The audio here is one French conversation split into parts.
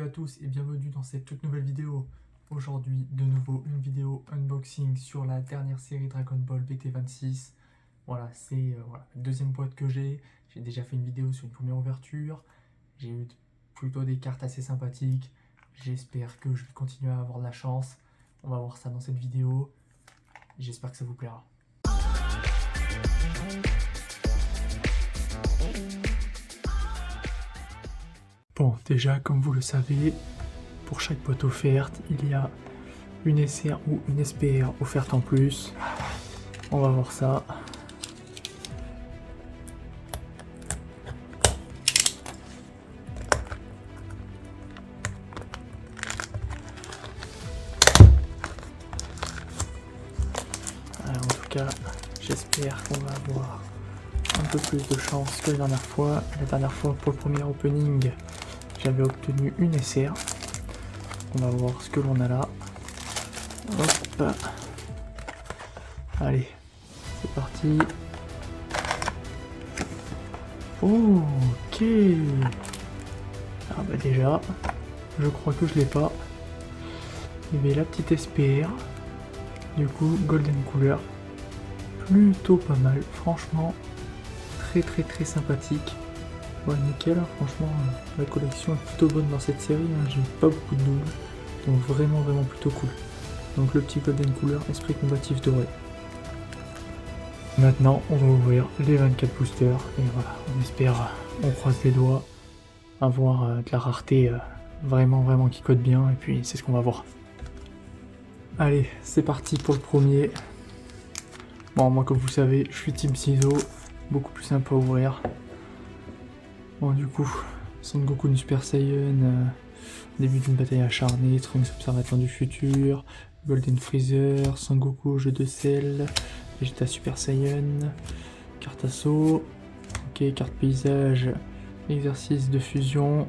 à tous et bienvenue dans cette toute nouvelle vidéo. Aujourd'hui, de nouveau, une vidéo unboxing sur la dernière série Dragon Ball BT26. Voilà, c'est la deuxième boîte que j'ai. J'ai déjà fait une vidéo sur une première ouverture. J'ai eu plutôt des cartes assez sympathiques. J'espère que je vais continuer à avoir de la chance. On va voir ça dans cette vidéo. J'espère que ça vous plaira. Bon, déjà, comme vous le savez, pour chaque boîte offerte, il y a une SR ou une SPR offerte en plus. On va voir ça. Alors, en tout cas, j'espère qu'on va avoir un peu plus de chance que la dernière fois. La dernière fois, pour le premier opening, j'avais obtenu une SR. On va voir ce que l'on a là. Hop. Allez, c'est parti. Ok. Ah bah déjà, je crois que je l'ai pas. Il y avait la petite SPR. Du coup, golden couleur. Plutôt pas mal, franchement. Très sympathique. Ouais, nickel, hein. Franchement, la collection est plutôt bonne dans cette série, hein. J'ai pas beaucoup de doubles, donc vraiment plutôt cool. Donc le petit golden couleur, esprit combatif doré. Maintenant, on va ouvrir les 24 boosters, et voilà, on espère, on croise les doigts, avoir de la rareté vraiment qui code bien, et puis c'est ce qu'on va voir. Allez, c'est parti pour le premier. Bon, moi comme vous savez, je suis team ciseaux, beaucoup plus simple à ouvrir. Bon, du coup, Son Goku Super Saiyan, début d'une bataille acharnée, Trunks observateur du futur, Golden Freezer, Son Goku jeu de sel, Vegeta Super Saiyan, carte assaut, ok, carte paysage, exercice de fusion,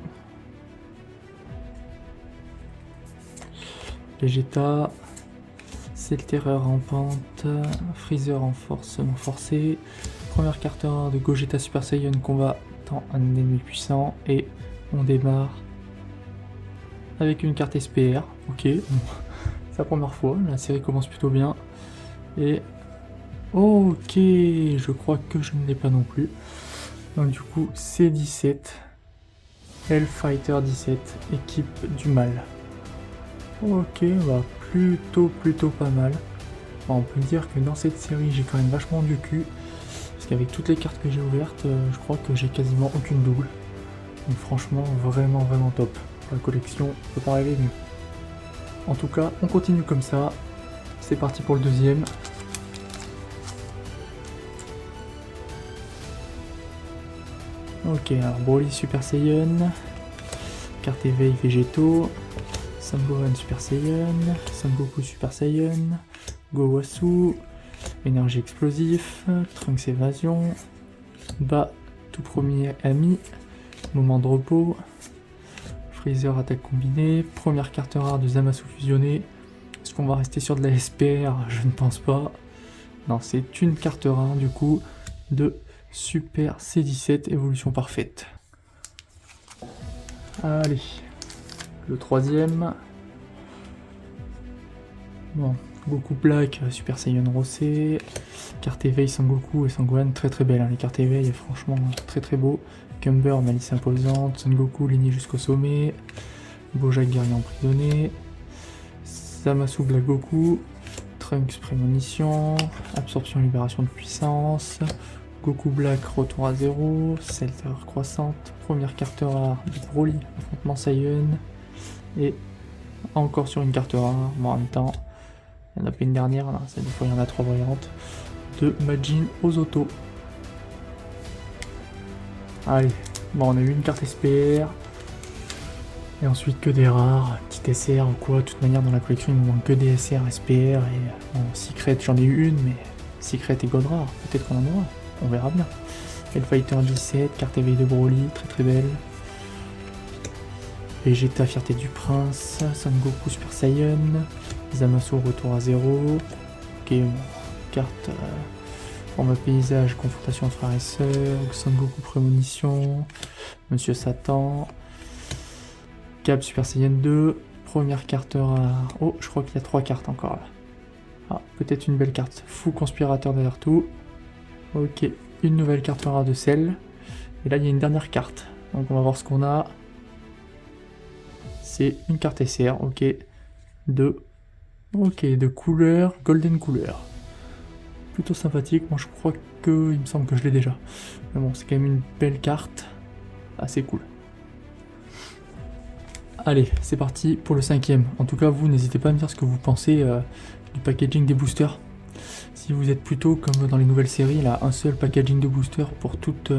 Vegeta, Cell Terreur rampante, Freezer en force non forcée, première carte rare de Gogeta Super Saiyan combat un ennemi puissant, et on démarre avec une carte SPR. Ok, bon, c'est la première fois, la série commence plutôt bien. Et ok, je crois que je ne l'ai pas non plus. Donc du coup, c'est 17, Hellfighter 17, équipe du mal. Ok, bah plutôt pas mal. Bon, on peut dire que dans cette série, j'ai quand même vachement du cul. Parce qu'avec toutes les cartes que j'ai ouvertes, je crois que j'ai quasiment aucune double. Donc franchement, vraiment top. La collection ne peut pas rêver mieux. En tout cas, on continue comme ça. C'est parti pour le deuxième. Ok, alors Broly Super Saiyan. Carte éveil végétaux. Son Gohan Super Saiyan. Son Goku Super Saiyan. Gowasu. Énergie explosif, Trunks évasion, Bas tout premier ami, moment de repos, Freezer attaque combinée, première carte rare de Zamasu fusionné. Est-ce qu'on va rester sur de la SPR? Je ne pense pas. Non, c'est une carte rare du coup de Super C17 évolution parfaite. Allez, le troisième. Bon. Goku Black, Super Saiyan Rosé, carte éveil Sangoku et Sangohan, très belle, hein. Les cartes éveil, franchement très beau. Cumber, malice imposante, Son Goku ligné jusqu'au sommet, Bojack guerrier emprisonné, Zamasu Black Goku, Trunks prémonition, absorption libération de puissance, Goku Black retour à 0, Cell Terreur croissante, première carte rare de Broly, affrontement Saiyan, et encore sur une carte rare, bon en même temps. Il y en a pas une dernière, là. Cette fois il y en a 3 variantes. De Majin Ozoto. Allez, bon on a eu une carte SPR. Et ensuite que des rares, petite SR ou quoi. De toute manière dans la collection il me manque que des SR, SPR et bon, Secret j'en ai eu une mais Secret et God rare, peut-être qu'on en aura, on verra bien. Hellfighter 17, carte éveil de Broly, très belle. Vegeta Fierté du Prince, Son Goku Super Saiyan, Zamasu retour à 0, ok, bon, carte format paysage, confrontation entre frères et sœurs, Son Goku prémonition, Monsieur Satan, Cap Super Saiyan 2, première carte rare. Oh, je crois qu'il y a 3 cartes encore là. Ah, peut-être une belle carte. Fou conspirateur derrière tout. Ok, une nouvelle carte rare de Cell. Et là, il y a une dernière carte. Donc on va voir ce qu'on a. C'est une carte SR, ok. De couleur, golden couleur. Plutôt sympathique, moi je crois que, il me semble que je l'ai déjà. Mais bon, c'est quand même une belle carte. Assez cool. Allez, c'est parti pour le 5e. En tout cas, vous, n'hésitez pas à me dire ce que vous pensez du packaging des boosters. Si vous êtes plutôt comme dans les nouvelles séries, là, un seul packaging de booster pour toute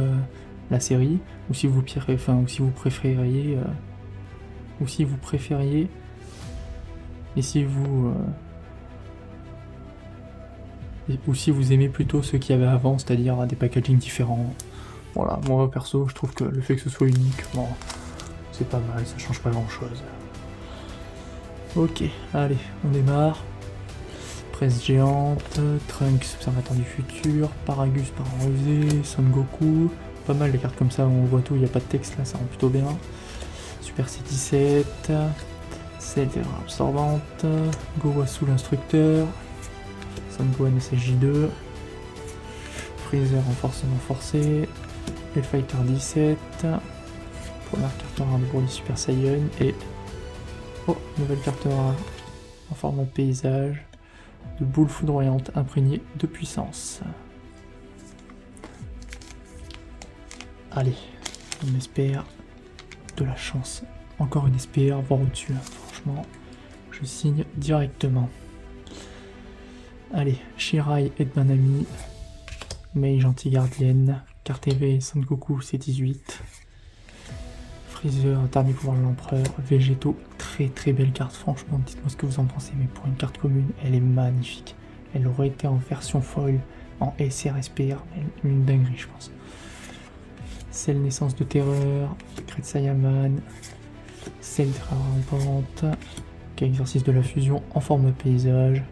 la série, ou si vous préfériez, et si vous ou si vous aimez plutôt ceux qu'il y avait avant, c'est-à-dire des packagings différents. Voilà, moi perso, je trouve que le fait que ce soit unique, bon, c'est pas mal, ça change pas grand-chose. Ok, allez, on démarre. Presse géante, Trunks, observateur du futur, Paragus, Pararusé, Son Goku. Pas mal les cartes comme ça où on voit tout, il n'y a pas de texte là, ça rend plutôt bien. Super C17, Cell Terreur absorbante, Gowasu l'instructeur, Son Gohan SSJ2, Freezer renforcement forcé, Fighter 17, première carte rare de Broly Super Saiyan et oh, nouvelle carte rare en format paysage de boule foudroyante imprégnée de puissance. Allez, on espère de la chance. Encore une SPR, voir au-dessus. Franchement, je signe directement. Allez, Shirai et Nanami, Mei gentille gardienne, carte éveil Son Goku C18, Freezer, dernier pouvoir de l'empereur, Végétaux, très belle carte, franchement, dites-moi ce que vous en pensez, mais pour une carte commune, elle est magnifique. Elle aurait été en version foil, en SR SPR, une dinguerie je pense. Cell naissance de terreur, Secret Saiyaman, Cell rampante, exercice de la fusion en forme paysage,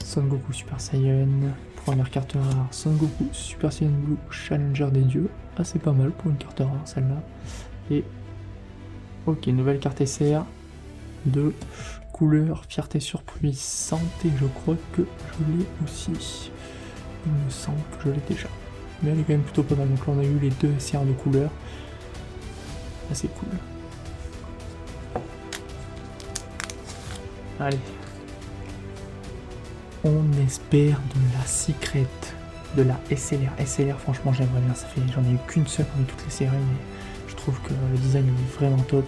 Son Goku Super Saiyan, première carte rare, Son Goku Super Saiyan Blue Challenger des dieux, assez pas mal pour une carte rare celle-là. Et ok, nouvelle carte SR de couleur fierté surprise santé, je crois que je l'ai aussi. Il me semble que je l'ai déjà. Mais elle est quand même plutôt pas mal, donc là on a eu les deux SR de couleur. Assez cool. Allez. On espère de la secret, de la SLR. SLR, franchement, j'aimerais bien. J'en ai eu qu'une seule parmi toutes les séries, mais je trouve que le design est vraiment top.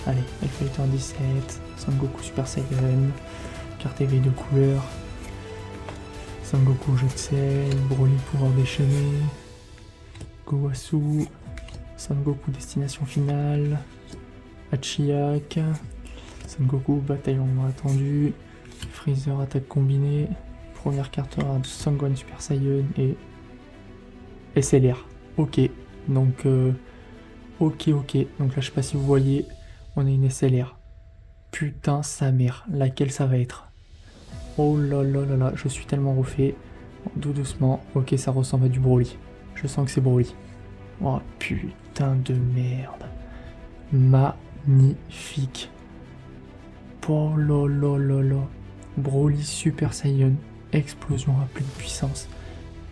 Allez, Fighter 17, Son Goku Super Saiyan, carte éveil de couleur, Son Goku jeu de sel, Broly pouvoir déchaîné, Gowasu, Son Goku destination finale, Hachiyak, Son Goku bataillon attendu, Freezer attaque combinée, première carte rare de Son Gohan Super Saiyan et SLR. Ok, donc ok. Donc là je sais pas si vous voyez, on a une SLR. Putain sa mère, laquelle ça va être? Oh là là, je suis tellement refait. Tout doucement, ok ça ressemble à du Broly. Je sens que c'est Broly. Oh putain de merde. Magnifique. Oh là. Broly Super Saiyan, explosion à pleine puissance.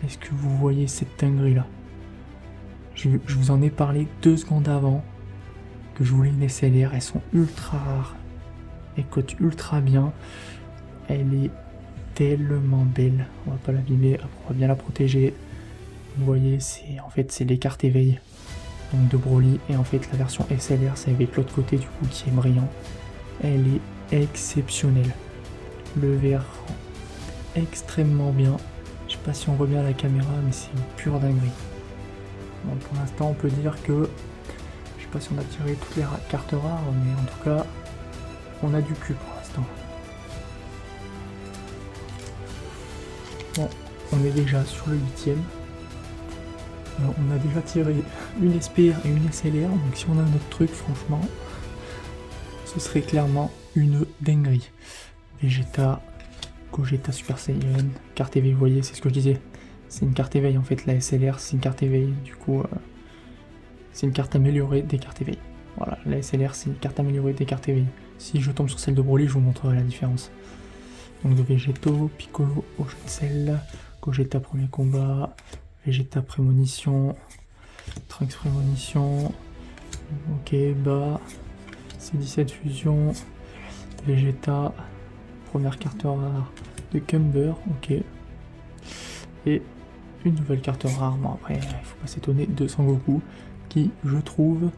Est-ce que vous voyez cette dinguerie là? Je vous en ai parlé 2 secondes avant que je voulais une SLR, elles sont ultra rares. Elles cotent ultra bien. Elle est tellement belle. On va pas l'abîmer, on va bien la protéger. Vous voyez, c'est les cartes éveil donc de Broly. Et en fait, la version SLR, c'est avec l'autre côté du coup qui est brillant. Elle est exceptionnelle. Le vert rend extrêmement bien. Je sais pas si on voit bien à la caméra, mais c'est une pure dinguerie. Donc pour l'instant, on peut dire que je sais pas si on a tiré toutes les cartes rares, mais en tout cas, on a du cul pour l'instant. Bon, on est déjà sur le 8ème. On a déjà tiré une SPR et une SLR, donc si on a notre truc, franchement, ce serait clairement une dinguerie. Vegeta, Gogeta Super Saiyan, carte éveil, vous voyez, c'est ce que je disais. C'est une carte éveil en fait, la SLR, c'est une carte éveil, du coup, c'est une carte améliorée des cartes éveil. Voilà, la SLR c'est une carte améliorée des cartes éveillées. Si je tombe sur celle de Broly, je vous montrerai la différence. Donc de Végéto, Piccolo au jeu de sel, Gogeta premier combat, Vegeta prémonition, Trunks prémonition, ok, bas, C17 fusion, Vegeta, première carte rare de Cumber, ok, et une nouvelle carte rare, bon après il faut pas s'étonner, de Sangoku, qui je trouve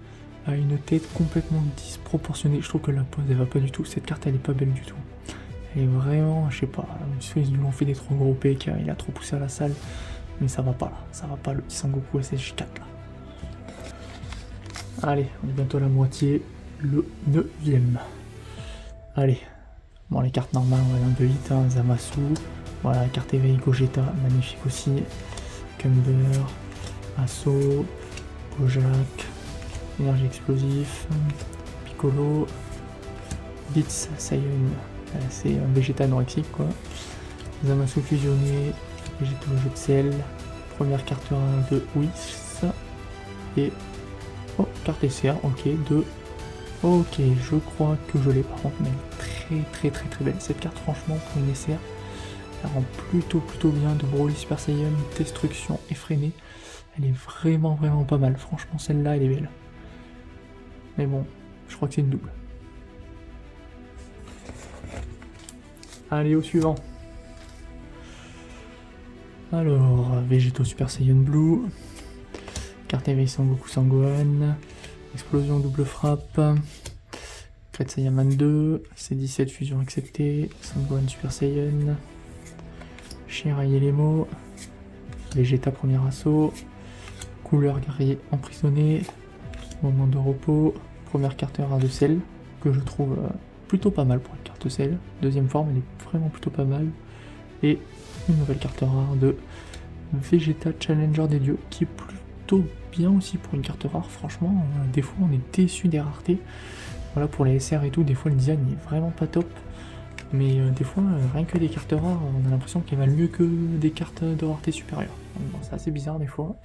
a une tête complètement disproportionnée. Je trouve que la pose elle va pas du tout, cette carte elle est pas belle du tout. Elle est vraiment, je sais pas, ils lui ont fait des trop gros PK, il a trop poussé à la salle, mais ça va pas là, ça va pas le petit Sangoku SSJ4 là. Allez, on est bientôt à la moitié, le 9ème. Allez, bon les cartes normales on va aller un peu vite, hein. Zamasu, voilà, carte éveil Gogeta, magnifique aussi, Cumber, Asso, Kojak, énergie explosif, Piccolo, Beats, Saiyan, c'est un Vegeta anorexique quoi, Zamasu fusionné, Vegeta au jeu de sel, première carte 1 de Whis, et oh, carte SR, ok, 2. Ok, je crois que je l'ai par contre, mais très belle. Cette carte, franchement, pour une SR, elle rend plutôt bien de Broly Super Saiyan, destruction effrénée. Elle est vraiment pas mal. Franchement, celle-là, elle est belle. Mais bon, je crois que c'est une double. Allez, au suivant. Alors, Végéto Super Saiyan Blue. Carte éveil Sangoku Sangohan. Explosion double frappe. Crête Saiyaman 2. C17 fusion acceptée. Sangohan Super Saiyan. Shirai Elemo. Vegeta premier assaut. Couleur guerrier emprisonné. Moment de repos. Première carte rare de sel. Que je trouve plutôt pas mal pour une carte sel. Deuxième forme, elle est vraiment plutôt pas mal. Et une nouvelle carte rare de Vegeta Challenger des dieux. Qui est plutôt bien aussi pour une carte rare. Franchement, des fois on est déçu des raretés. Voilà, pour les SR et tout, des fois le design est vraiment pas top. Mais des fois, rien que des cartes rares, on a l'impression qu'elles valent mieux que des cartes de rareté supérieure. Bon, c'est assez bizarre des fois.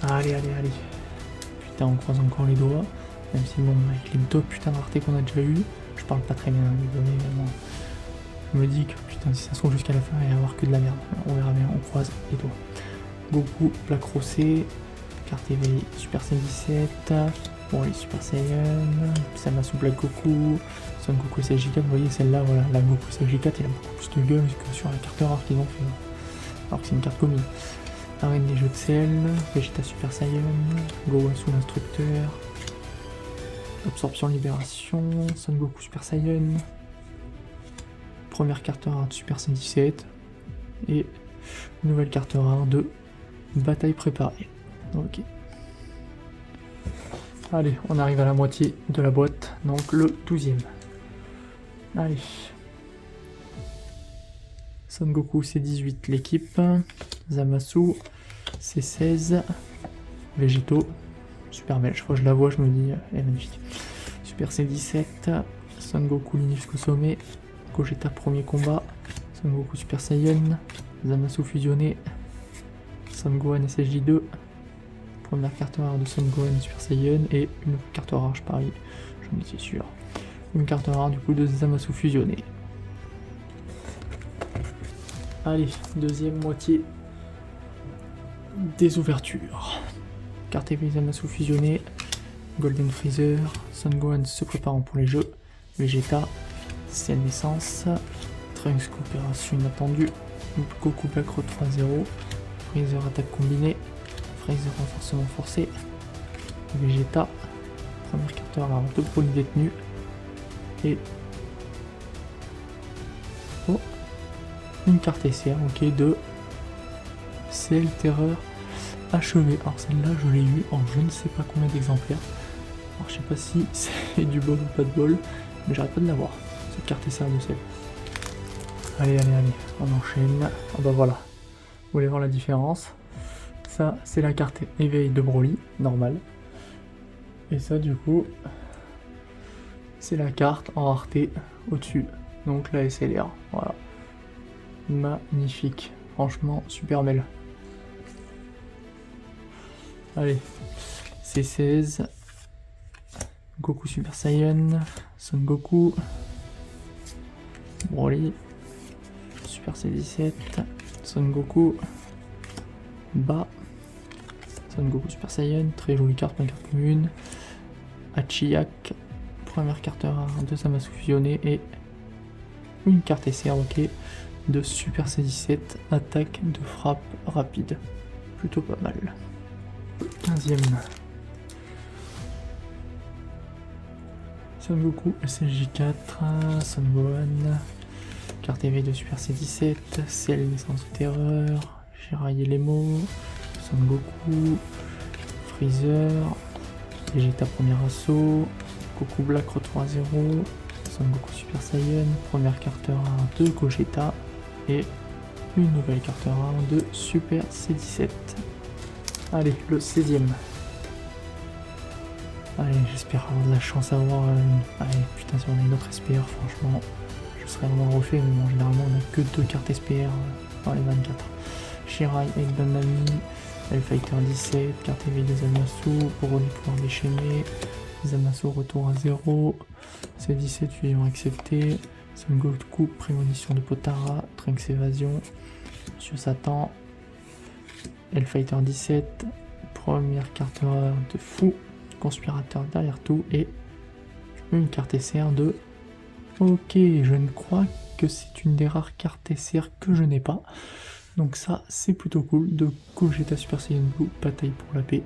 Allez. Putain, on croise encore les doigts. Même si bon, avec les deux putains de raretés qu'on a déjà eu, je parle pas très bien, désolé, mais bon. Je me dis que putain, si ça se trouve jusqu'à la fin, il va y avoir que de la merde. On verra bien, on croise les doigts. Goku, Black Rosé, carte éveil Super Saiyan 17, bon les Super Saiyan, Zamasu Black Goku, Son Goku SSJ4, vous voyez celle-là, voilà, la Goku SSJ4 elle a beaucoup plus de gueule que sur la carte rare qu'ils ont fait, alors que c'est une carte commune. Arène des jeux de sel, Vegeta Super Saiyan, Gowasu l'instructeur, Absorption Libération, Son Goku Super Saiyan, première carte rare de Super Saiyan 17, et une nouvelle carte rare de Bataille préparée. Ok. Allez, on arrive à la moitié de la boîte, donc le 12ème. Allez. Son Goku C18 l'équipe, Zamasu C16, Végéto, super belle, je crois que je la vois, je me dis, elle est magnifique. Super C17, Son Goku ligne jusqu'au sommet, Gogeta premier combat, Son Goku Super Saiyan, Zamasu fusionné, Son Gohan SSJ2, première carte rare de Son Gohan Super Saiyan et une carte rare, je parie, j'en étais sûr. Une carte rare du coup de Zamasu fusionné. Allez, deuxième moitié des ouvertures. Carte éveil Zamasu fusionné, Golden Freezer, Son Gohan se préparant pour les jeux, Vegeta, scène naissance, Trunks coopération inattendue, Goku Black Road 3-0, Freezer attaque combinée, Freezer renforcement forcé, Vegeta, première carte rare de Broly détenu, et oh, une carte SR, ok, de Cell Terreur achevé. Alors celle-là je l'ai eu en je ne sais pas combien d'exemplaires. Alors je sais pas si c'est du bol ou pas de bol, mais j'arrête pas de l'avoir, cette carte SR de Cell. Allez, on enchaîne. Ah bah voilà, vous voulez voir la différence. Ça c'est la carte éveil de Broly, normale. Et ça du coup, c'est la carte en rareté au-dessus, donc la SLR, voilà. Magnifique, franchement super belle. Allez, C16, Goku Super Saiyan, Son Goku, Broly, Super C17, Son Goku, Ba, Son Goku Super Saiyan, très jolie carte, une carte commune, Hachiyak, première carte rare de Zamasu fusionné et une carte SR, ok, de Super C17, attaque de frappe rapide, plutôt pas mal. 15ème. Son Goku SLJ4, Son Gohan, carte éveil de Super C17, Cell Naissance de Terreur, Jiraiya Lemo, Son Goku, Freezer, Vegeta premier assaut, Goku Black retour à 0, Son Goku Super Saiyan, première carte rare de Gogeta et une nouvelle carte rare de Super C17. Allez, le 16ème. Allez, j'espère avoir de la chance à avoir Allez, putain, si on a une autre SPR, franchement, je serais vraiment refait, mais bon, généralement, on a que 2 cartes SPR dans les 24. Shirai avec Danami, L-Fighter 17, carte éveil de Zamasu, pour pouvoir déchaîner, Zamasu retour à 0, C17 fusion accepté, Son Goku prémonition de Potara, Trunks évasion, Monsieur Satan, L-Fighter 17, première carte rare de Fou, Conspirateur derrière tout et une carte SR de... Ok, je ne crois que c'est une des rares cartes SR que je n'ai pas. Donc ça, c'est plutôt cool. De Gogeta Super Saiyan Blue, bataille pour la paix,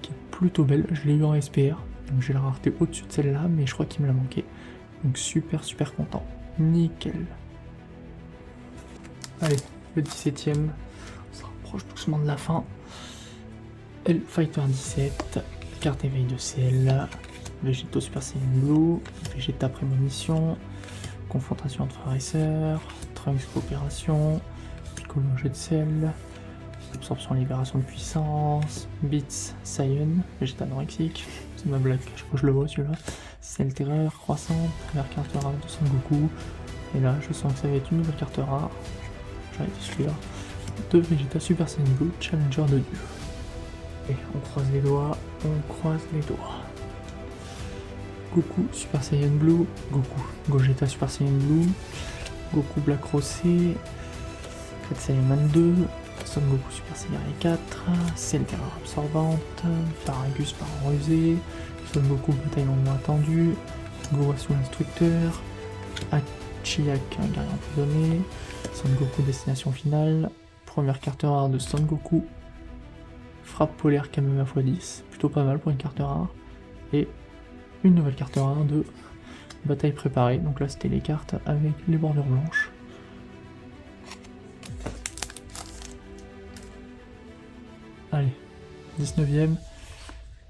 qui est plutôt belle. Je l'ai eu en SPR, donc j'ai la rareté au-dessus de celle-là, mais je crois qu'il me l'a manqué. Donc super content. Nickel. Allez, le 17ème. On se rapproche doucement de la fin. L-Fighter 17. Carte éveil de Cell, Vegeta Super Saiyan Blue, Vegeta Prémonition, Confrontation entre frères et sœurs, Trunks Coopération, Piccolo Jeu de Cell, Absorption Libération de Puissance, Beats Saiyan, Vegeta Anorexique, c'est ma blague, je crois que je le vois celui-là, Cell Terreur, Croissant, première carte rare de Son Goku, et là je sens que ça va être une nouvelle carte rare, j'arrête de celui-là, de Vegeta Super Saiyan Blue, Challenger de Dieu. Et on croise les doigts, on croise les doigts. Goku Super Saiyan Blue, Goku Gogeta Super Saiyan Blue, Goku Black Rosé, Red Saiyaman 2, Son Goku Super Saiyan 4, Cell Terreur Absorbante, Paragus Parent Rusé, Son Goku Bataille longuement attendue, Gowasu l'instructeur, Hachiyak un guerrier emprisonné, Son Goku Destination Finale, première carte rare de Son Goku, Frappe polaire Kamema x10, plutôt pas mal pour une carte rare. Et une nouvelle carte rare de bataille préparée. Donc là c'était les cartes avec les bordures blanches. Allez, 19ème.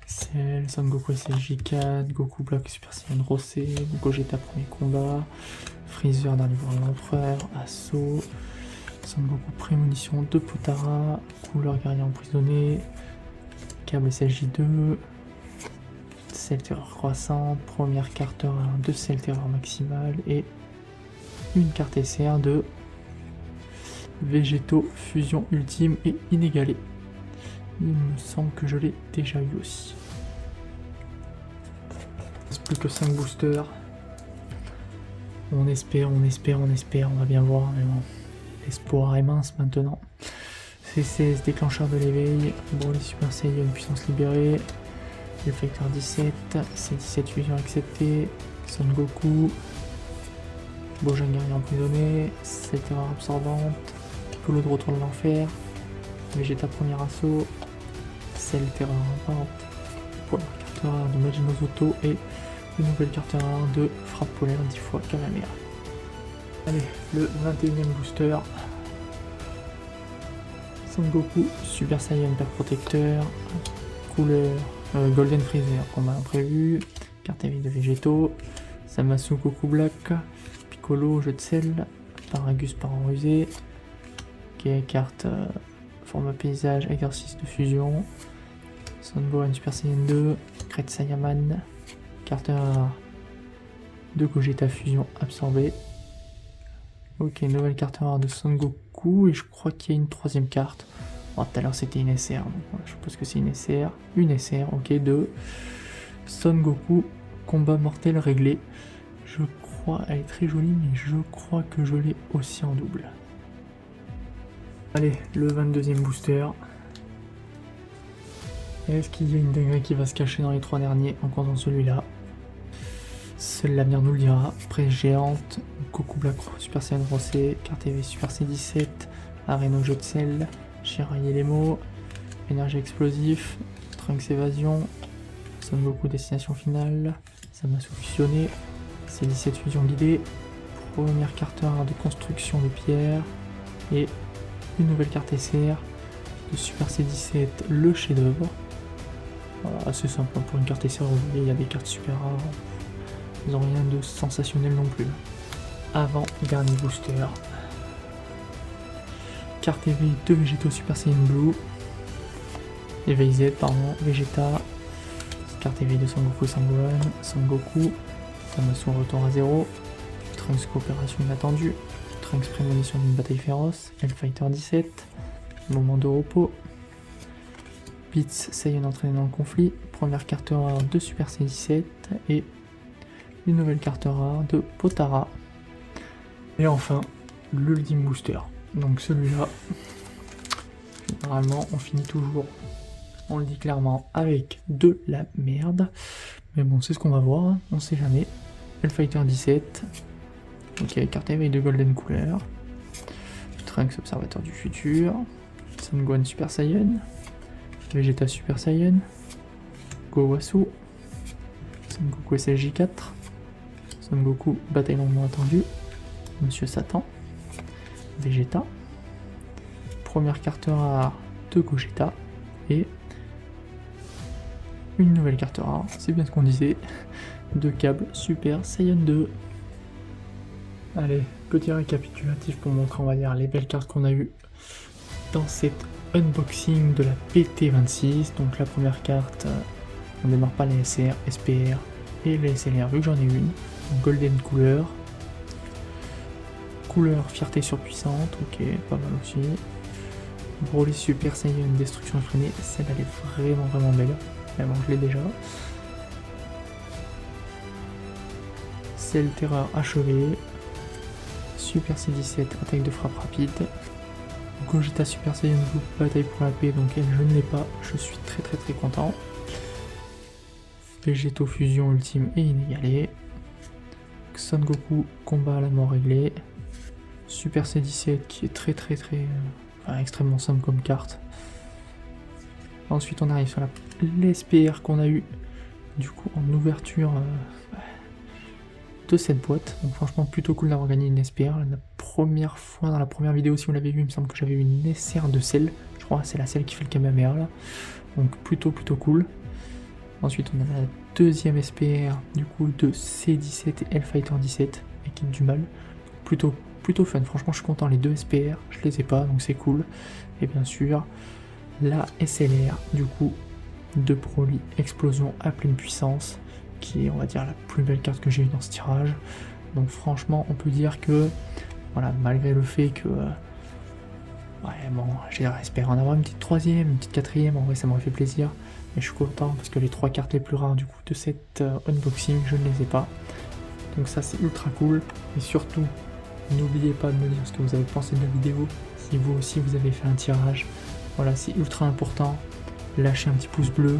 C'est Son Goku SLJ4, Goku Black Super Saiyan Rosé, Gogeta premier combat, Freezer dernier voir l'empereur, Assaut, Son Goku prémonition de Potara, couleur guerrier emprisonné, câble SLJ2, Cell Terreur croissante, première carte rare de Cell Terreur maximale et une carte SR de Végétaux fusion ultime et inégalée. Il me semble que je l'ai déjà eu aussi. Il reste plus que 5 boosters. On espère, on va bien voir, mais bon. L'espoir est mince maintenant. C16, déclencheur de l'éveil, Broly Super Saiyan, puissance libérée, L-Fighter 17, C17 fusion acceptée, Son Goku, Bojan guerrier emprisonné, Cell Terreur absorbante, Piccolo de retour de l'enfer, Vegeta premier assaut, Cell Terreur rampante, première carte rare de Majin Zoto et une nouvelle carte rare de frappe polaire 10 fois Kamehameha. Allez, le 21ème booster. Son Goku Super Saiyan Pack Protecteur, couleur Golden Freezer, combat imprévu, carte éveil de végétaux, Zamasu Goku Black, Piccolo Jeu de Cell, Paragus Parent Rusé, carte format paysage, exercice de fusion, Son Gohan Super Saiyan 2, Red Saiyaman, carte rare de Gogeta fusion absorbée. Ok, nouvelle carte rare de Son Goku et je crois qu'il y a une troisième carte. Oh, tout à l'heure c'était une SR, donc voilà, je suppose que c'est une SR. Une SR, ok, de Son Goku, combat mortel réglé. Je crois, elle est très jolie, mais je crois que je l'ai aussi en double. Allez, le 22e booster. Est-ce qu'il y a une dinguerie qui va se cacher dans les 3 derniers en comptant celui-là? Seul l'avenir nous le dira. Presse géante, Goku Black Super Saiyan Rosé, carte TV Super C17, Arena Jeu de sel, Shiraiya les mots, énergie explosif, Trunks évasion, Son Goku destination finale, ça m'a solutionné, C17 fusion guidée, première carte rare de construction de pierre et une nouvelle carte SR de Super C17, le chef-d'œuvre. Voilà, assez simple pour une carte SR, vous voyez, il y a des cartes super rares. Ils n'ont rien de sensationnel non plus. Avant dernier booster. Carte éveil de Végéto Super Saiyan Blue. Éveil Z, pardon, Vegeta. Carte éveil de Son Goku Sangohan. Son Goku. Zamasu retour à 0. Trunks coopération inattendue. Trunks prémonition d'une bataille féroce. Hellfighter 17. Moment de repos. Beats Saiyan entraîné dans le conflit. Première carte rare de Super C17. Et une nouvelle carte rare de Potara. Et enfin, l'ultime booster. Donc celui-là, généralement, on finit toujours, on le dit clairement, avec de la merde. Mais bon, c'est ce qu'on va voir, hein. On sait jamais. Hellfighter 17. Ok, carte éveil de Golden couleur. Trunks observateur du futur. Sangohan Super Saiyan. Vegeta Super Saiyan. Gowasu. Son Goku SLJ4. Son Goku, bataille longuement attendue. Monsieur Satan. Vegeta. Première carte rare de Gogeta. Et une nouvelle carte rare, c'est bien ce qu'on disait, de câble Super Saiyan 2. Allez, petit récapitulatif pour montrer, on va dire, les belles cartes qu'on a eues dans cette unboxing de la PT26. Donc la première carte, on démarre pas les SR, SPR et les SLR vu que j'en ai une. Golden couleur. Couleur fierté surpuissante, ok, pas mal aussi. Broly Super Saiyan destruction effrénée, celle-là elle est vraiment belle. Mais bon, je l'ai déjà. Cell Terreur achevé. Super C17 attaque de frappe rapide. Gogeta Super Saiyan Blue bataille pour la paix, donc elle je ne l'ai pas, je suis très content. Végéto fusion ultime et inégalée. Son Goku combat à la mort réglée. Super C17 qui est très enfin, extrêmement simple comme carte. Ensuite on arrive sur l'SPR qu'on a eu du coup en ouverture de cette boîte. Donc franchement plutôt cool d'avoir gagné une SPR. La première fois dans la première vidéo, si vous l'avez vu, il me semble que j'avais eu une SR de Cell. Je crois que c'est la Cell qui fait le Kamehameha là. Donc plutôt cool. Ensuite on a la deuxième SPR du coup de C17 et Hellfighter 17, équipe du mal. Plutôt fun, franchement je suis content, les deux SPR, je les ai pas donc c'est cool. Et bien sûr la SLR du coup de Broly explosion à pleine puissance, qui est on va dire la plus belle carte que j'ai eue dans ce tirage. Donc franchement on peut dire que voilà, malgré le fait que ouais bon j'espère en avoir une petite troisième, une petite quatrième, en vrai ça m'aurait fait plaisir. Mais je suis content parce que les 3 cartes les plus rares du coup de cette unboxing, je ne les ai pas. Donc ça c'est ultra cool. Et surtout, n'oubliez pas de me dire ce que vous avez pensé de la vidéo. Si vous aussi vous avez fait un tirage, voilà c'est ultra important. Lâchez un petit pouce bleu.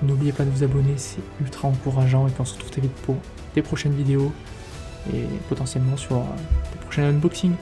N'oubliez pas de vous abonner, c'est ultra encourageant. Et puis on se retrouve très vite pour des prochaines vidéos. Et potentiellement sur des prochains unboxings.